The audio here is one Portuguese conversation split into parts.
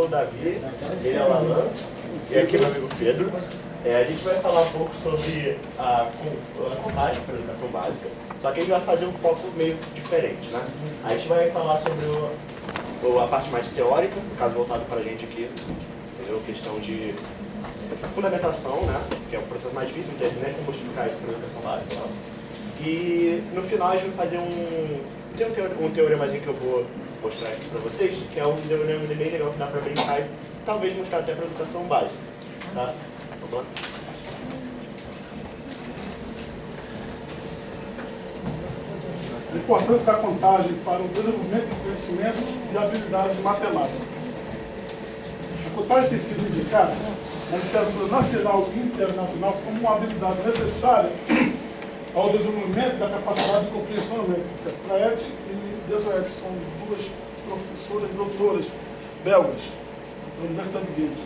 sou o Davi, ele é o Alan, e aqui meu amigo Pedro. A gente vai falar um pouco sobre a contagem para a educação básica, só que a gente vai fazer um foco meio diferente, né? A gente vai falar sobre a parte mais teórica, no caso voltado para a gente aqui, entendeu? Questão de fundamentação, né? Que é o processo mais difícil, não tem nem como explicar isso para a educação básica. Não. E no final a gente vai fazer um teoremazinho que eu vou mostrar aqui para vocês, que é um teorema bem legal que dá para brincar e talvez mostrar até para a educação básica, tá? Vamos lá? A importância da contagem para o desenvolvimento de conhecimentos e habilidades matemáticas. A contagem tem sido indicada na literatura nacional e internacional como uma habilidade necessária ao desenvolvimento da capacidade de compreensão numérica. Praet e Desoet são duas professoras doutoras belgas da Universidade de Ghent.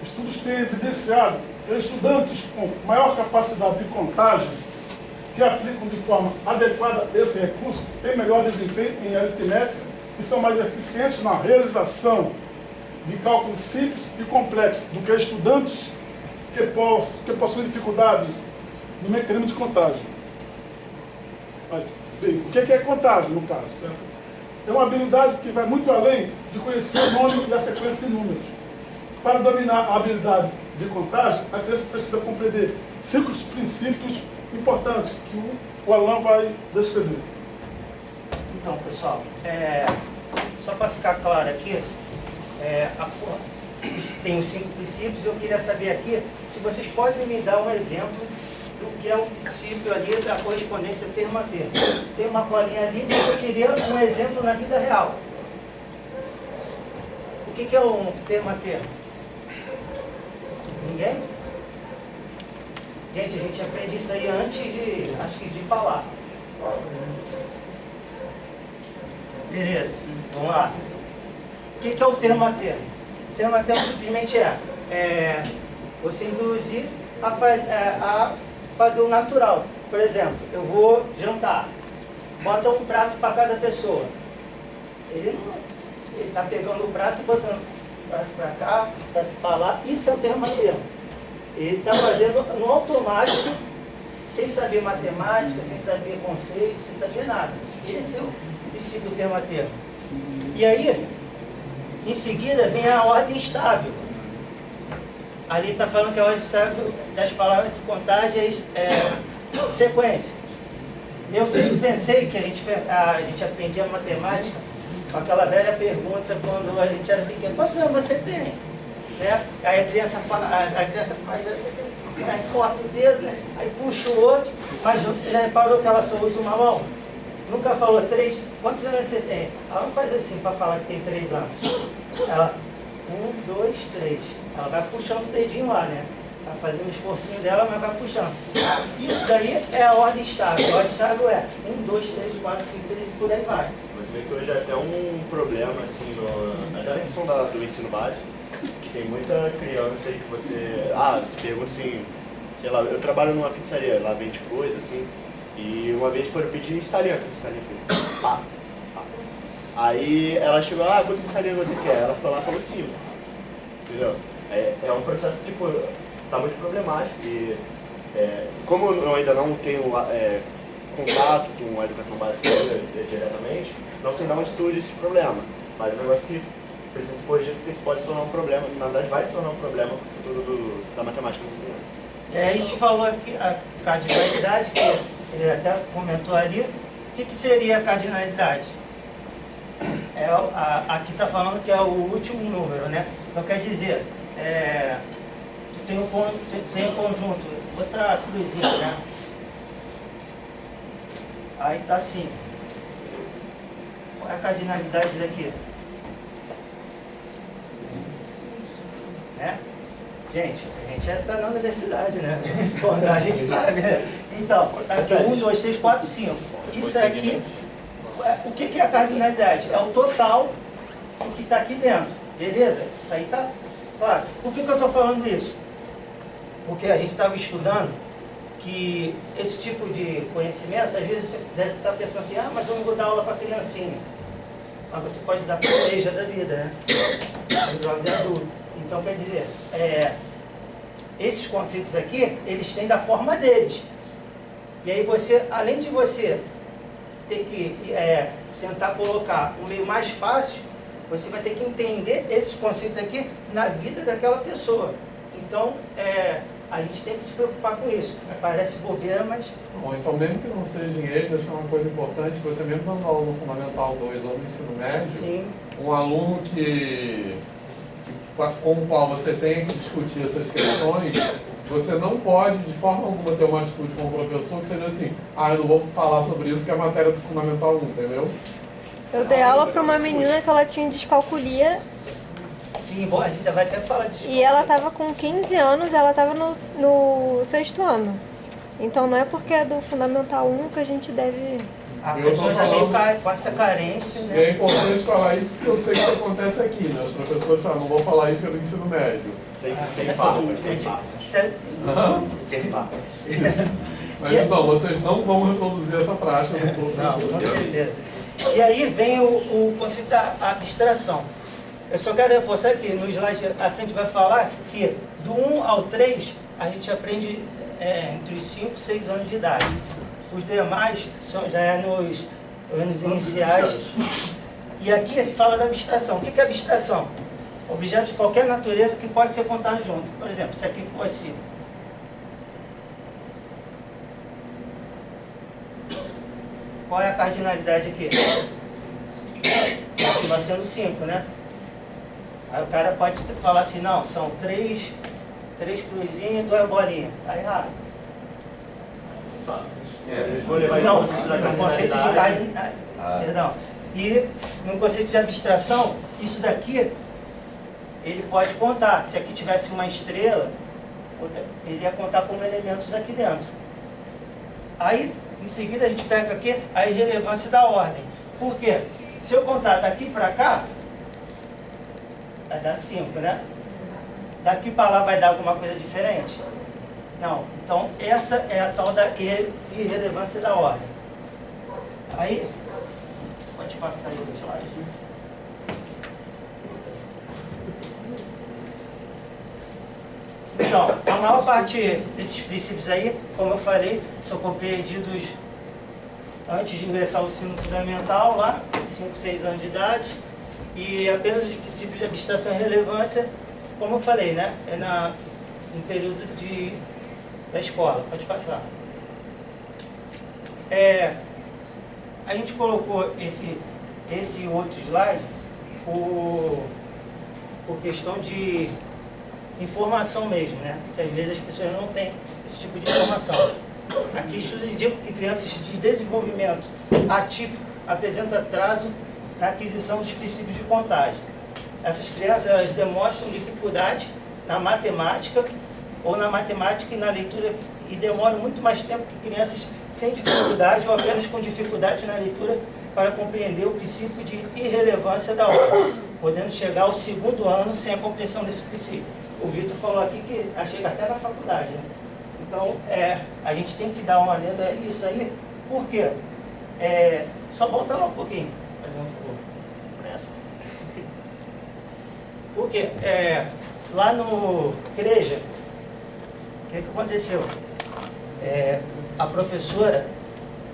Estudos têm evidenciado que estudantes com maior capacidade de contagem que aplicam de forma adequada esse recurso têm melhor desempenho em aritmética e são mais eficientes na realização de cálculos simples e complexos do que estudantes que possuem dificuldade no mecanismo de contagem. Bem, o que é contagem, no caso? Certo? É uma habilidade que vai muito além de conhecer o nome e a sequência de números. Para dominar a habilidade de contagem, a criança precisa compreender 5 princípios importantes que o Alan vai descrever. Então, pessoal, só para ficar claro aqui, tem os 5 princípios. Eu queria saber aqui se vocês podem me dar um exemplo do que é o princípio ali da correspondência termo a termo. Tem uma colinha ali, mas eu queria um exemplo na vida real. O que é um termo a termo? Ninguém? Gente, a gente aprende isso aí antes de falar. Beleza, vamos lá. O que é o termo a termo? O termo a termo simplesmente você induzir a fazer o natural. Por exemplo, eu vou jantar, bota um prato para cada pessoa. Ele está pegando o prato e botando o prato para cá, o prato para lá. Isso é o termo a termo. Ele está fazendo no automático, sem saber matemática, sem saber conceito, sem saber nada. Esse é o princípio do termo a termo. E aí, em seguida, vem a ordem estável. Ali está falando que a ordem estável das palavras de contagem é sequência. Eu sempre pensei que a gente aprendia matemática com aquela velha pergunta quando a gente era pequeno: quantos anos você tem? Né? Aí a criança faz, coça o dedo, né? Aí puxa o outro, mas você já reparou que ela só usa uma mão? Nunca falou 3? Quantos anos você tem? Ela não faz assim para falar que tem 3 anos. Ela, 1, 2, 3. Ela vai puxando o dedinho lá, né? Vai fazendo o esforcinho dela, mas vai puxando. Isso daí é a ordem estável. A ordem estável é 1, 2, 3, 4, 5, 6, por aí vai. Você vê que hoje é até um problema, assim, na questão do ensino básico, que tem muita criança aí que você pergunta assim, sei lá, eu trabalho numa pizzaria, lá vende coisa, assim, e uma vez foram pedir estalinha, pá. Aí ela chegou, quantos estalinhos você quer? Ela foi lá e falou 5, entendeu? É um processo, tipo, tá muito problemático e como eu ainda não tenho contato com a educação básica diretamente, não sei de onde surge esse problema, mas é um negócio que precisa ser corrigido, porque isso pode se tornar um problema, na verdade vai se tornar um problema para o futuro da matemática das crianças. A gente falou aqui a cardinalidade, que ele até comentou ali. O que seria a cardinalidade? Aqui está falando que é o último número, né? Então quer dizer, tem um conjunto, outra cruzinha, né? Aí está assim. Qual é a cardinalidade daqui? Né? Gente, a gente já está na universidade, né? A gente sabe, né? Então, aqui 1, 2, 3, 4, 5. Isso aqui, o que é a cardinalidade? É o total do que está aqui dentro, beleza? Isso aí está claro. Por que eu estou falando isso? Porque a gente estava estudando que esse tipo de conhecimento, às vezes você deve estar pensando assim, mas eu não vou dar aula para criancinha. mas você pode dar para o EJA da vida, né? O jovem adulto. Então, quer dizer, esses conceitos aqui, eles têm da forma deles. E aí você, além de você ter que tentar colocar o meio mais fácil, você vai ter que entender esses conceitos aqui na vida daquela pessoa. Então, a gente tem que se preocupar com isso. Parece bobeira, mas... Bom, então mesmo que não seja em EJA, acho que é uma coisa importante, você mesmo dando aula no Fundamental 2 ou no ensino médio, sim, um aluno com o qual você tem que discutir essas questões, você não pode, de forma alguma, ter uma atitude com o professor que seja assim, eu não vou falar sobre isso, que é a matéria do Fundamental 1, entendeu? Eu dei aula para uma menina que ela tinha descalculia. sim, a gente vai até falar disso. E ela estava com 15 anos, ela estava no 6º ano. Então não é porque é do Fundamental 1 que a gente deve... A pessoa já veio com essa carência, né? E é importante falar isso porque eu sei que isso acontece aqui, né? Os professores falam, não vou falar isso que é do ensino médio. Sem papo. Sem papo. Mas então, vocês não vão reproduzir essa prática no curso. Não, com certeza. E aí vem o conceito da abstração. Eu só quero reforçar que no slide à frente vai falar que do 1 ao 3 a gente aprende entre os 5 e 6 anos de idade. Os demais já é nos anos iniciais. E aqui fala da abstração. O que é abstração? Objetos de qualquer natureza que pode ser contado junto. Por exemplo, se aqui fosse... Qual é a cardinalidade aqui? Continua sendo 5, né? Aí o cara pode falar assim, não, são 3 cruzinhas e 2 bolinhas. Tá errado. Vou levar Não, isso no conceito de cardinalidade. Perdão. E no conceito de abstração, isso daqui, ele pode contar. Se aqui tivesse uma estrela, ele ia contar como elementos aqui dentro. Aí, em seguida, a gente pega aqui a irrelevância da ordem. Por quê? Se eu contar daqui para cá, vai dar 5, né? Daqui para lá vai dar alguma coisa diferente? Não. Então, essa é a tal da irrelevância da ordem. Aí, pode passar aí o slide, né? Então, a maior parte desses princípios aí, como eu falei, são compreendidos antes de ingressar ao ensino fundamental, lá, 5, 6 anos de idade, e apenas os princípios de abstração e relevância, como eu falei, né, no período da escola. Pode passar. A gente colocou esse outro slide por questão de informação mesmo, né? Porque às vezes as pessoas não têm esse tipo de informação. Aqui estudos indicam que crianças de desenvolvimento atípico apresentam atraso na aquisição dos princípios de contagem. Essas crianças, elas demonstram dificuldade na matemática ou na matemática e na leitura e demoram muito mais tempo que crianças sem dificuldade ou apenas com dificuldade na leitura para compreender o princípio de irrelevância da ordem, podendo chegar ao 2º ano sem a compreensão desse princípio. O Vitor falou aqui que chega até na faculdade, né? Então, a gente tem que dar uma lenda a isso aí, por quê? Só voltando um pouquinho, fazer um favor. Pressa. Porque lá no CREJA, o que aconteceu? A professora,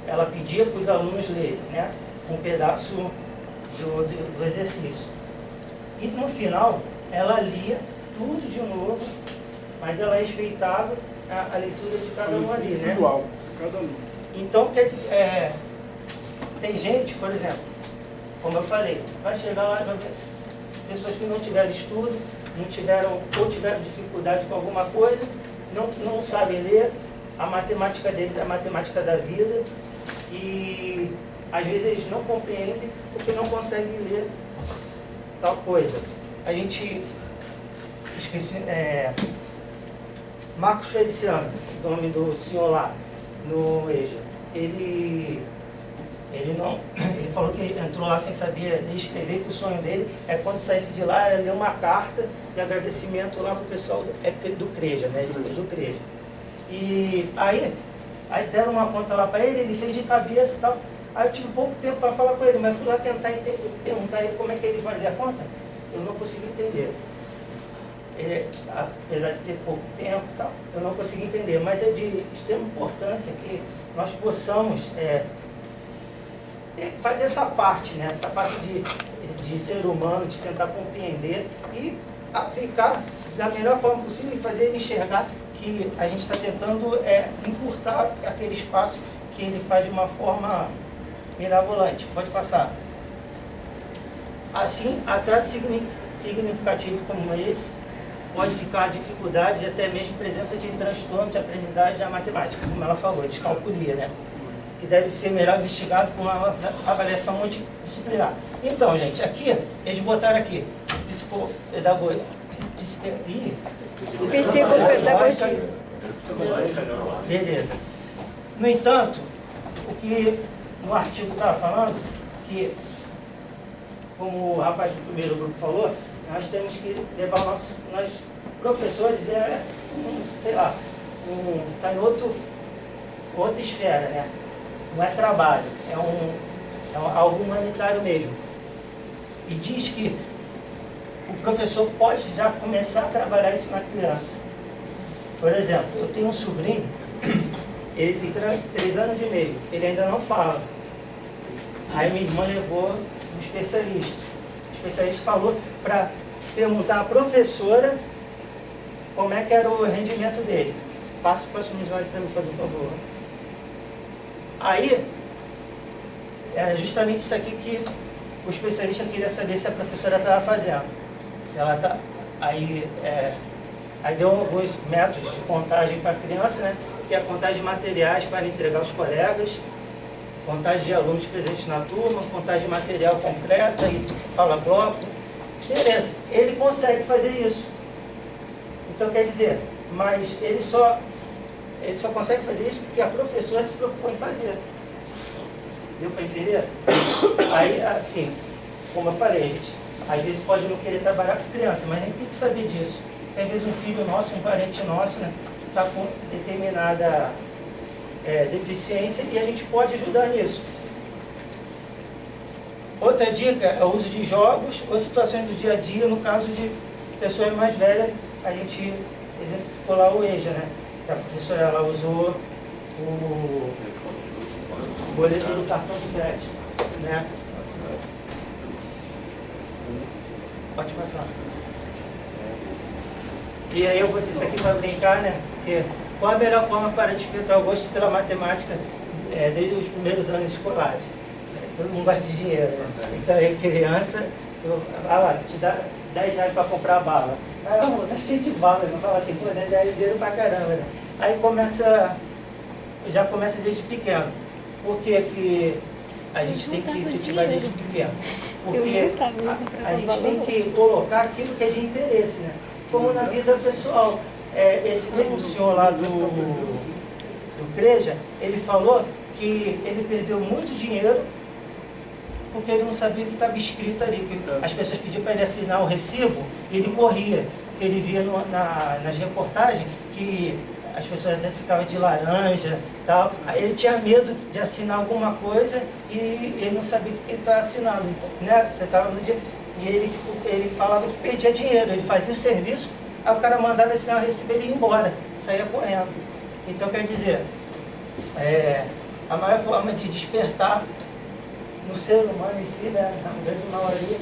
ela pedia para os alunos lerem, né, um pedaço do exercício. E no final, ela lia tudo de novo, mas ela respeitava a leitura de cada um ali, né? Individual, cada um. Então, tem gente, por exemplo, como eu falei, vai chegar lá e vai ver pessoas que não tiveram estudo, ou tiveram dificuldade com alguma coisa, não sabem ler, a matemática deles é a matemática da vida, e às vezes eles não compreendem porque não conseguem ler tal coisa. A gente esqueci, Marcos Feliciano, o nome do senhor lá no EJA, ele falou que ele entrou lá sem saber ler e escrever, que o sonho dele é quando saísse de lá, era ler uma carta de agradecimento lá para o pessoal do CREJA, né? Esse do CREJA. E aí deram uma conta lá para ele, ele fez de cabeça e tal. Aí eu tive pouco tempo para falar com ele, mas fui lá tentar perguntar a ele como é que ele fazia a conta. Eu não consegui entender. Apesar de ter pouco tempo e tal, eu não consegui entender. Mas é de extrema importância que nós possamos fazer essa parte, né? Essa parte de ser humano, de tentar compreender e aplicar da melhor forma possível e fazer ele enxergar que a gente está tentando encurtar aquele espaço que ele faz de uma forma mirabolante. Pode passar. Assim, atraso significativo como esse pode indicar dificuldades e até mesmo presença de transtorno de aprendizagem da matemática, como ela falou, descalculia, né? Que deve ser melhor investigado com uma avaliação multidisciplinar. Então, gente, aqui, eles botaram aqui, psicopedagogia. Psicopedagogia. Beleza. No entanto, o que no artigo estava falando, que, como o rapaz do primeiro grupo falou, nós temos que levar nós professores, sei lá, está em outra esfera, né? Não é trabalho, é algo humanitário mesmo. E diz que o professor pode já começar a trabalhar isso na criança. Por exemplo, eu tenho um sobrinho, ele tem 3 anos e meio, ele ainda não fala. Aí minha irmã levou um especialista. O especialista falou para perguntar à professora como é que era o rendimento dele. Passa o próximo slide para mim, por favor. Aí, é justamente isso aqui que o especialista queria saber se a professora estava fazendo. Se ela tá, aí deu alguns métodos de contagem para a criança, né? Que é a contagem de materiais para entregar aos colegas, contagem de alunos presentes na turma, contagem de material concreta e fala bloco. Beleza, ele consegue fazer isso. Então quer dizer, mas ele só consegue fazer isso porque a professora se preocupou em fazer. Deu para entender? Aí, assim, como eu falei, a gente às vezes pode não querer trabalhar com criança, mas a gente tem que saber disso. Às vezes um filho nosso, um parente nosso, né, está com determinada deficiência e a gente pode ajudar nisso. Outra dica é o uso de jogos ou situações do dia a dia, no caso de pessoas mais velhas, a gente exemplificou lá o EJA, né? Que a professora ela usou o boleto do cartão de crédito, né? Pode passar. E aí eu botei isso aqui para brincar, né? Porque qual a melhor forma para despertar o gosto pela matemática desde os primeiros anos escolares? Todo mundo gosta de dinheiro, né? Então aí criança, te dá 10 reais para comprar bala. Caramba, tá cheio de bala, não fala assim, pô, 10 reais é dinheiro pra caramba, né? Aí já começa desde pequeno. Por que a gente tem que incentivar desde pequeno? Porque a gente tem que colocar aquilo que é de interesse, né? Como na vida pessoal. Esse mesmo senhor lá do CREJA, ele falou que ele perdeu muito dinheiro porque ele não sabia o que estava escrito ali. Que as pessoas pediam para ele assinar o recibo e ele corria. Porque ele via nas reportagens que as pessoas ficavam de laranja e tal. Aí ele tinha medo de assinar alguma coisa e ele não sabia o que ele estava assinando. Então, né? Você estava no dia. E ele falava que perdia dinheiro. Ele fazia o serviço, aí o cara mandava assinar o recibo e ele ia embora, saía correndo. Então quer dizer, a maior forma de despertar no ser humano em si, né, na grande maioria,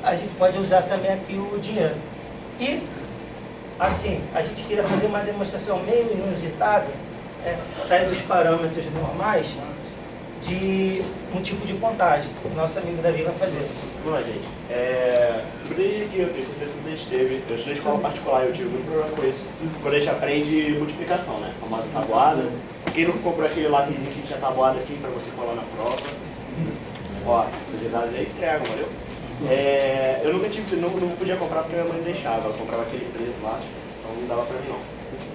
a gente pode usar também aqui o dinheiro. E, assim, a gente queria fazer uma demonstração meio inusitada, sair dos parâmetros normais, de um tipo de contagem. O nosso amigo Davi vai fazer. Vamos lá, gente. Desde que eu tenho certeza que a gente teve, eu estudei escola particular, eu tive muito problema com isso. Quando a gente aprende multiplicação, né? A famosa tabuada. Quem não comprou aquele lápisinho que tinha tabuada assim pra você colar na prova? Ó, essas risadas aí entregam, valeu? Eu nunca tive, não podia comprar porque minha mãe não deixava, ela comprava aquele preto lá, então não dava pra mim não.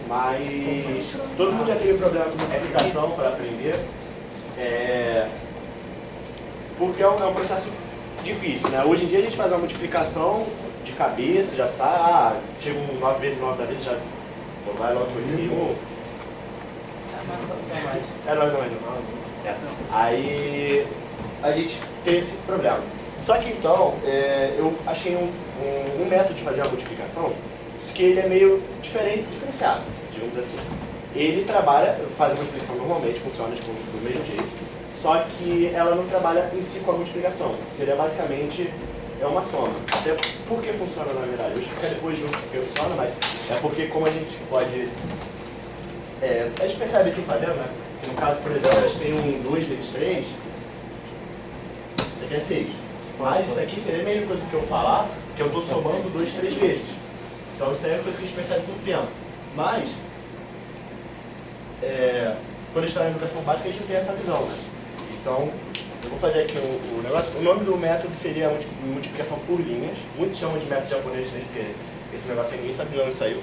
Mas todo mundo já teve problema com multiplicação para aprender, porque é um processo difícil, né? Hoje em dia a gente faz uma multiplicação de cabeça, já sabe, chega um 9 vezes 9 da vez, já vai logo com ele. mas não usa mais. Não usa mais não. Aí a gente tem esse problema. Só que então, eu achei um método de fazer a multiplicação que ele é meio diferenciado, digamos assim. Ele trabalha, faz a multiplicação normalmente, funciona do mesmo jeito, só que ela não trabalha em si com a multiplicação. Seria basicamente uma soma. Até por que funciona na verdade? Eu vou explicar depois junto porque funciona, mas é porque como a gente pode... a gente percebe assim fazendo, né? No caso, por exemplo, a gente tem 2 vezes 3, isso aqui é 6. Mas isso aqui seria a mesma coisa que eu falar, que eu estou somando 2, 3 vezes. Então isso aí é uma coisa que a gente percebe com o tempo. Mas, quando a gente está na educação básica, a gente não tem essa visão, né? Então, eu vou fazer aqui o negócio. O nome do método seria multiplicação por linhas. Muitos chamam de método japonês, né? Porque esse negócio aí ninguém sabe de onde saiu.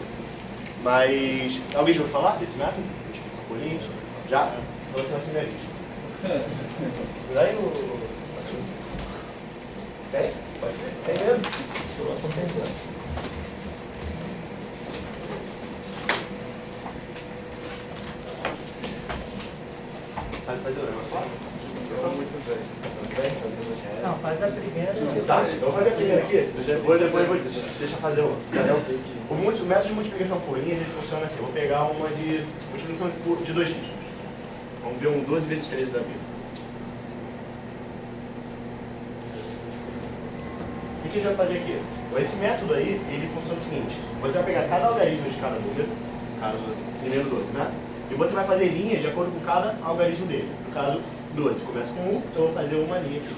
Mas, alguém já ouviu falar desse método? Multiplicação por linhas? Já? Então você vai ser minha lista. Vira aí o... Tem? Pode ver. Tem mesmo? Sabe fazer o negócio lá? Muito bem. Não, faz a primeira. Tá, então vou fazer a primeira aqui. Depois eu vou deixar fazer o... O método de multiplicação por linhas ele funciona assim. Eu vou pegar uma de multiplicação de 2 dígitos. Vamos ver um 12 vezes 13 da vida. O que a gente vai fazer aqui? Esse método aí, ele funciona o seguinte. Você vai pegar cada algarismo de cada número, no caso, primeiro 12, né? E você vai fazer linhas de acordo com cada algarismo dele. No caso, 12. Começa com 1, então eu vou fazer uma linha aqui.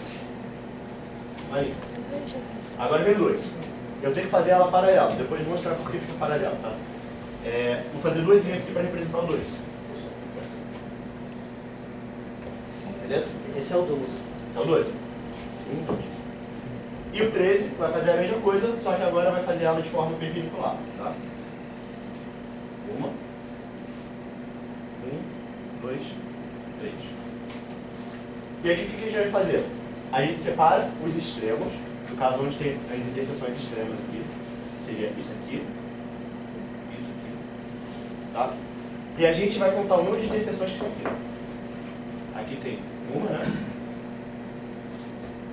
Uma linha. Agora vem 2. Eu tenho que fazer ela paralela. Depois vou mostrar por que fica paralelo, tá? Vou fazer 2 linhas aqui para representar o 2. Beleza? Esse é o 12. Então 12. 1, 2. E o 13 vai fazer a mesma coisa, só que agora vai fazer ela de forma perpendicular, tá? 1, 2, 3. E aqui o que a gente vai fazer? A gente separa os extremos, no caso onde tem as interseções extremas aqui, seria isso aqui, tá? E a gente vai contar o número de interseções que tem aqui. Aqui tem uma, né?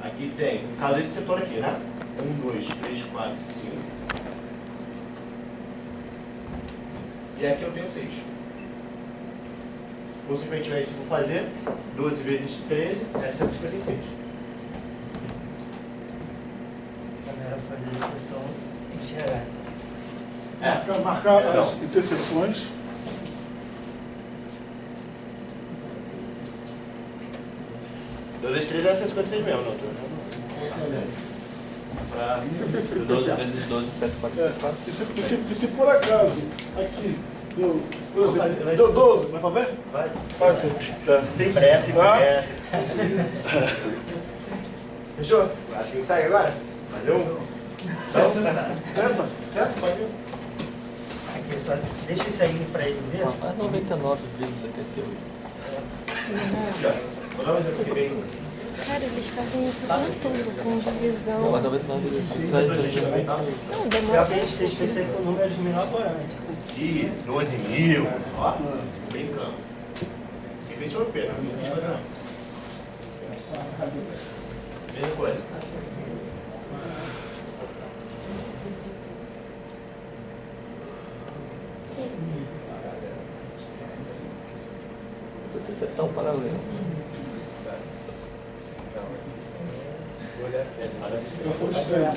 Aqui tem, no caso, esse setor aqui, né? 1, 2, 3, 4, 5. E aqui eu tenho 6. Consequentemente, se eu for fazer 12 vezes 13, é 156. Primeiro fazer a questão enxergar. Marcar as interseções. Vezes 13 é 156 mesmo, não? 12 vezes 12, 744. E se por acaso, aqui, por exemplo, deu 12, vai fazer? Vai. Faz. Sem pressa, sem pressa. Fechou? Acho que não sai agora? Fazer um? Então, tenta, pode ir. Aqui só deixa isso aí pra ele ver. Faz 99 vezes 88. Vou dar um exemplo aqui bem... Cara, eles fazem isso com tudo, com divisão. Não, mas 99 vezes sai Não, Eu demora. vejo texto isso aí com números mirabolantes. Ih, 12 mil. Ó, brincando. Tem que ver se eu pego, não quis fazer não. Mesma coisa. Você é tão paralelo.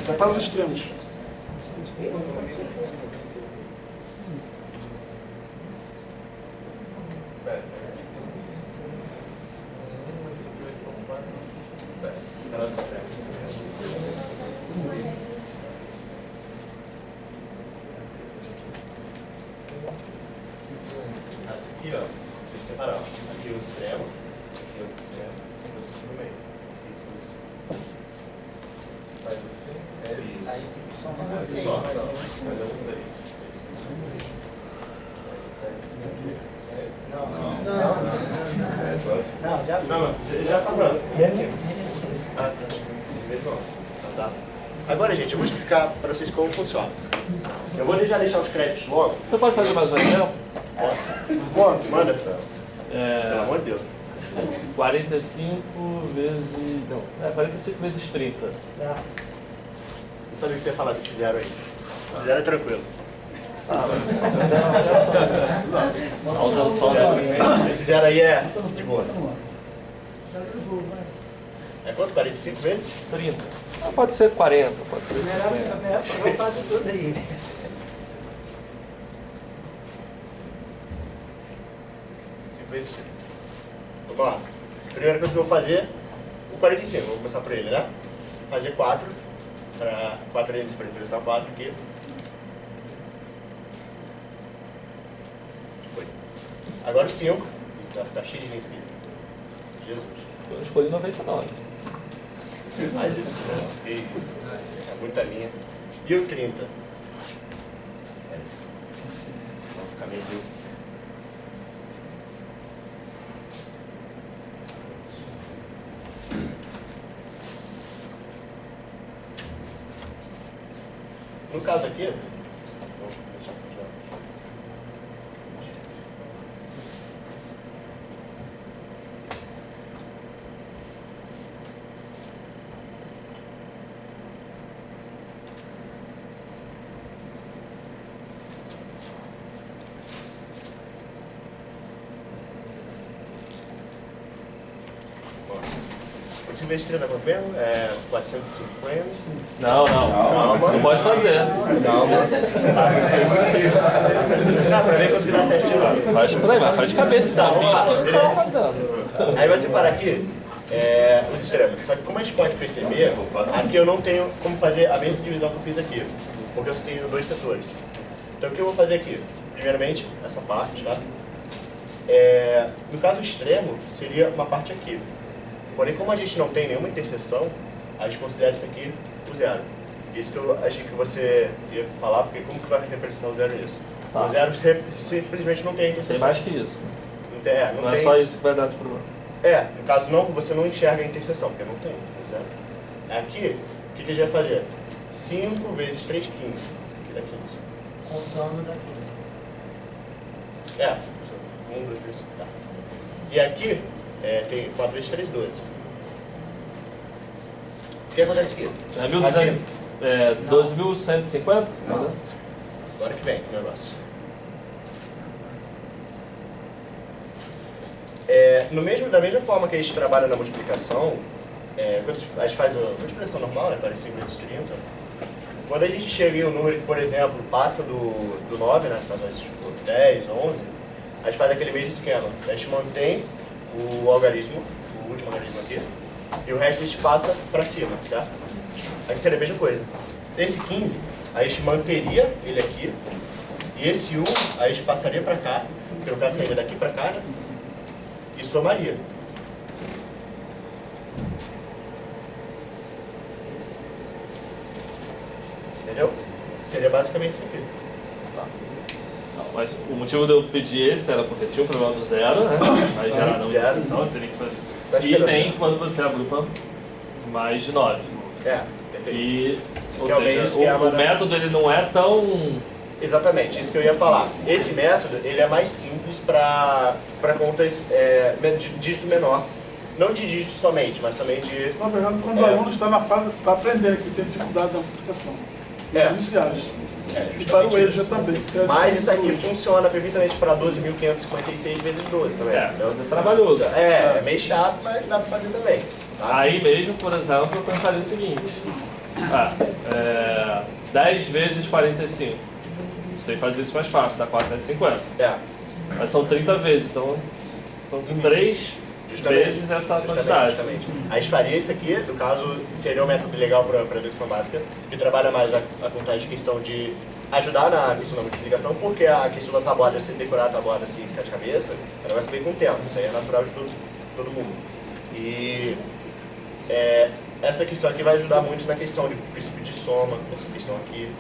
Separa os extremos. Aqui, ó, você separar. Aqui o extremo, aqui o extremo, aqui no meio. Esqueci isso. Faz assim, isso. Aí tem que somar assim. Só, olha isso aí. Não, já foi. Não, já tá pronto. E assim? Ah, tá. Agora, gente, eu vou explicar para vocês como funciona. Eu vou já deixar os créditos logo. Você pode fazer mais um exemplo? Pode, manda. Pelo amor de Deus. 45 vezes... Não, 45 vezes 30. Tá. Não sabia o que você ia falar desse zero aí. Esse zero é tranquilo. Tá usando só o Esse zero aí é de boa. É quanto? 45 vezes? 30. Ah, pode ser 40, pode ser 50. Vou fazer tudo aí. 5 vezes 30. Vamos lá. Primeira coisa que eu vou fazer, o 45. Vou começar por ele, né? Fazer 4. Para 4 vezes para emprestar 4 aqui. Foi. Agora o 5. Tá cheio de linhas aqui. Jesus. Eu escolhi 99. Faz isso, né? Que isso. É muita linha. E o 30? Vamos ficar meio... No caso aqui, esse vezes da governo é 450. Não. Não pode fazer. Calma. Não, pra ver quanto que dá certinho lá. Faz por aí, mas faz de cabeça, então. Não tá fazendo. Aí vai separar aqui os extremos. Só que como a gente pode perceber, aqui eu não tenho como fazer a mesma divisão que eu fiz aqui. Porque eu só tenho 2 setores. Então o que eu vou fazer aqui? Primeiramente, essa parte, tá? No caso extremo, seria uma parte aqui. Porém, como a gente não tem nenhuma interseção, a gente considera isso aqui o zero. Isso que eu achei que você ia falar, porque como que vai representar o zero nisso? Tá. O zero simplesmente não tem interseção. Tem mais que isso. Não é tem... só isso que vai dar de problema. No caso não, você não enxerga a interseção, porque não tem. Zero. Aqui, o que a gente vai fazer? 5 vezes 3, 15. Aqui dá 15. Contando daqui. 1, 2, 3, tá. E aqui, tem 4 vezes 3, 12. O que acontece aqui? É 12.150? Agora que vem o negócio. Da mesma forma que a gente trabalha na multiplicação, quando a gente faz a multiplicação normal, 45 vezes 30, quando a gente chega em um número que, por exemplo, passa do 9, né, faz tipo 10, 11, a gente faz aquele mesmo esquema. A gente mantém o algarismo, o último algarismo aqui, e o resto a gente passa para cima, certo? Aqui seria a mesma coisa. Esse 15, a gente manteria ele aqui, e esse 1 a gente passaria para cá, que no caso seria daqui para cá, né? E somaria. Entendeu? Seria basicamente isso aqui. Não, mas o motivo de eu pedir esse era porque tinha o problema do zero, né? Vai gerar não Zero. interseção, eu teria que fazer. Tá E esperando. tem quando você agrupa mais de 9. Perfeito. Ou Que é o mesmo seja, esquema, o né? método ele não é tão... Exatamente, isso que eu ia falar. Esse método ele é mais simples para contas de dígito menor. Não de dígito somente, mas também de... Na verdade, quando o aluno está na fase, está aprendendo que tem dificuldade na multiplicação. Iniciais. E para o EJA também. Mas isso aqui funciona perfeitamente para 12.556 vezes 12 também. Mas é trabalhoso. É meio chato, mas dá para fazer também. Tá? Aí mesmo, por exemplo, eu pensaria o seguinte. 10 vezes 45. Sei fazer isso mais fácil, dá 450. Mas são 30 vezes, então são 3 vezes essa quantidade. Justamente. A gente faria isso aqui, no caso, seria um método legal para a educação básica, que trabalha mais a contagem de questão de ajudar na questão da multiplicação, porque a questão da tabuada, você decorar a tabuada assim e ficar de cabeça, ela vai saber com o tempo, isso aí é natural de todo mundo. E essa questão aqui vai ajudar muito na questão de princípio de soma, essa questão aqui.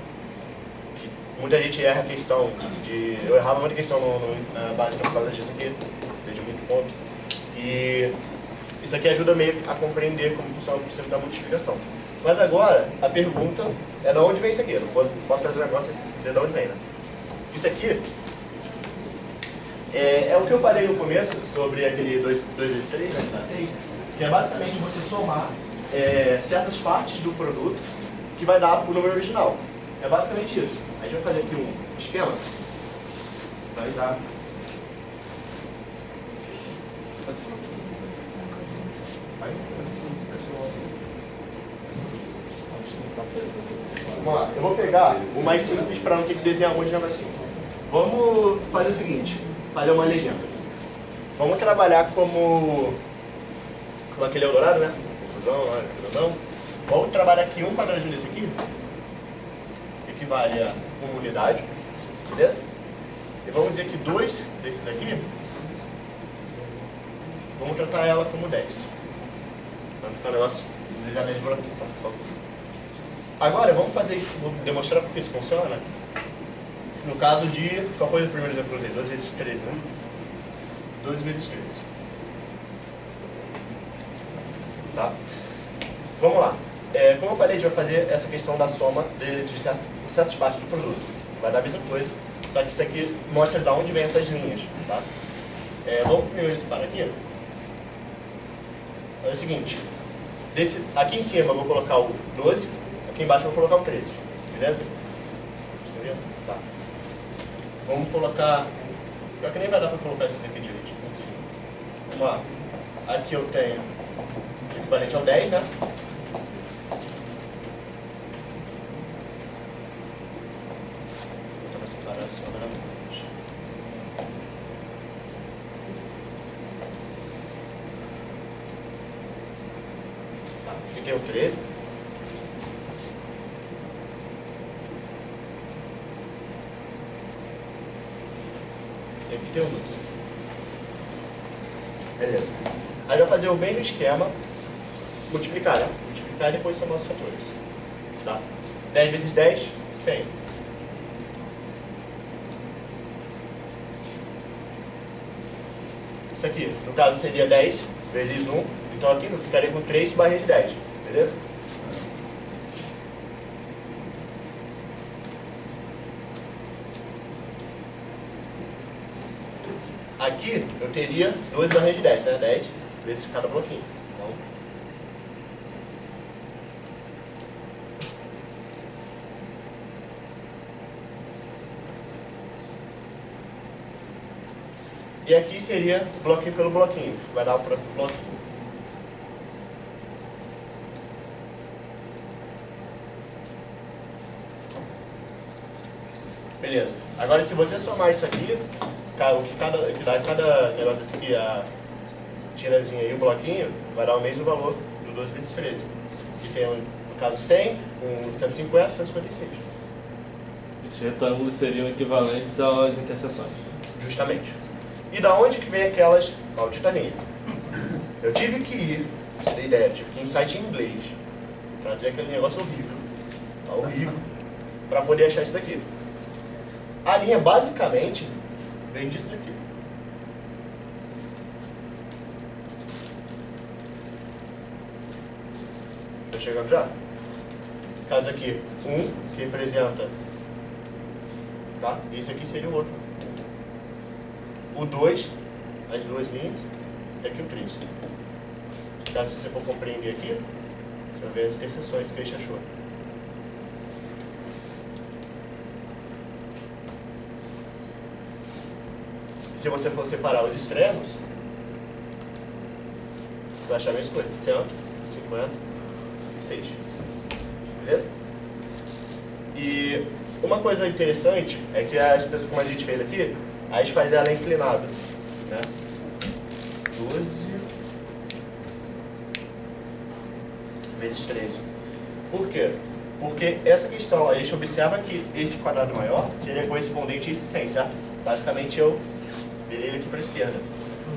Muita gente erra a questão de... Eu errava muita questão na básica por causa disso aqui, perdi muito ponto. E isso aqui ajuda meio a compreender como funciona o princípio da multiplicação. Mas agora, a pergunta é de onde vem isso aqui? Eu não posso trazer um negócio e dizer de onde vem, né? Isso aqui É o que eu falei no começo sobre aquele 2 vezes 3, né, que dá 6, que é basicamente você somar certas partes do produto que vai dar o número original. É basicamente isso. A gente vai fazer aqui um esquema. Vai dar. Vamos lá, eu vou pegar o mais simples para não ter que desenhar um monte de negocinho. Vamos fazer o seguinte, fazer uma legenda. Vamos trabalhar como aquele Eldorado, né? Confusão. Vamos trabalhar aqui um quadradinho desse aqui, que equivale a uma unidade, beleza? E vamos dizer que 2 desses daqui, vamos tratar ela como 10. Vamos ficar um negócio desenhado de buraquinho, tá? Por favor. Agora, vamos fazer isso, vou demonstrar porque isso funciona. No caso de, qual foi o primeiro exemplo que eu usei? 2 vezes 13, né? 2 vezes 13. Tá? Vamos lá. Como eu falei, a gente vai fazer essa questão da soma de certas partes do produto. Vai dar a mesma coisa, só que isso aqui mostra de onde vem essas linhas. Tá? Vamos primeiro separar aqui. É o seguinte, aqui em cima eu vou colocar o 12, aqui embaixo eu vou colocar o 13. Beleza? Você viu? Tá. Vamos colocar... Pior que nem vai dar para colocar isso aqui direito. Vamos lá. Aqui eu tenho o equivalente ao 10, né? Vou separar assim, tá. Aqui tem o 13. E aqui tem o 12. Beleza. Aí vai fazer o mesmo esquema, multiplicar, né? Multiplicar e depois somar os fatores. Tá? 10 vezes 10, 100. Isso aqui, no caso, seria 10 vezes 1. Então aqui eu ficaria com 3 barrinhas de 10. Beleza? Aqui eu teria 2 barrinhas de 10, né? 10 vezes cada bloquinho. Então, e aqui seria bloquinho pelo bloquinho. Vai dar o próprio bloquinho. Beleza. Agora se você somar isso aqui, o que cada negócio desse aqui, a tirazinha e o bloquinho, vai dar o mesmo valor do 12 vezes 13. Que tem, no caso, 100, com 150, 156. Esses retângulos seriam equivalentes às interseções. Justamente. E da onde que vem aquelas malditas linhas? Eu tive que ir, pra você ter ideia, tive que ir em site em inglês, traduzir aquele negócio horrível. Tá horrível. Pra poder achar isso daqui. A linha, basicamente, vem disso daqui. Tá chegando já? Caso aqui, 1, que representa, tá? Esse aqui seria o outro. O 2, as duas linhas, e aqui o 3. Caso você for compreender aqui, você vai ver as interseções que a gente achou. Se você for separar os extremos, você vai achar a mesma coisa, 156. Beleza? E uma coisa interessante é que as pessoas, como a gente fez aqui, a gente faz ela inclinada, né? 12 vezes 13. Por quê? Porque essa questão, a gente observa que esse quadrado maior seria correspondente a esse 100, certo? Basicamente eu virei ele aqui para a esquerda.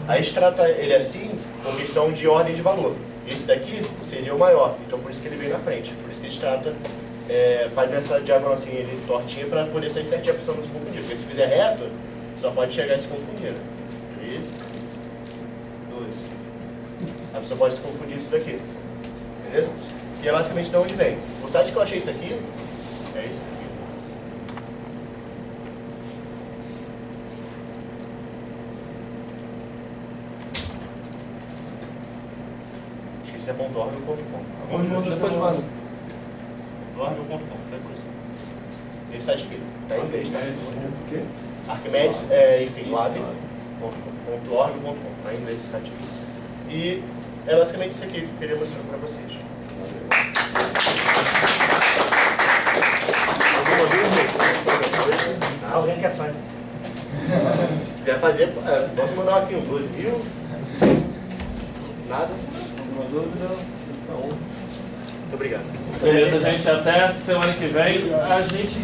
A gente trata ele assim por questão de ordem de valor. Esse daqui seria o maior, então por isso que ele veio na frente. Por isso que a gente trata, faz nessa diagonal assim, ele tortinha para poder sair certinho, a pessoa não se confundir. Porque se fizer reto, só pode chegar e se confundir. 3, 2. A pessoa pode se confundir isso daqui. Beleza? E é basicamente de onde vem. O site que eu achei isso aqui, é isso aqui. Isso é .org.com. Depois manda. .org.com, qualquer coisa. Esse site aqui, tá em inglês, tá? O quê? Arquimedes, enfim, lab.org.com, tá em inglês esse site aqui. E é basicamente isso aqui que eu queria mostrar para vocês. Alguma dúvida? Alguém quer fazer? Se quiser fazer, posso mandar aqui um 12 mil. Nada? Alguma dúvida? Não. Muito obrigado. Beleza, gente. Até semana que vem. A gente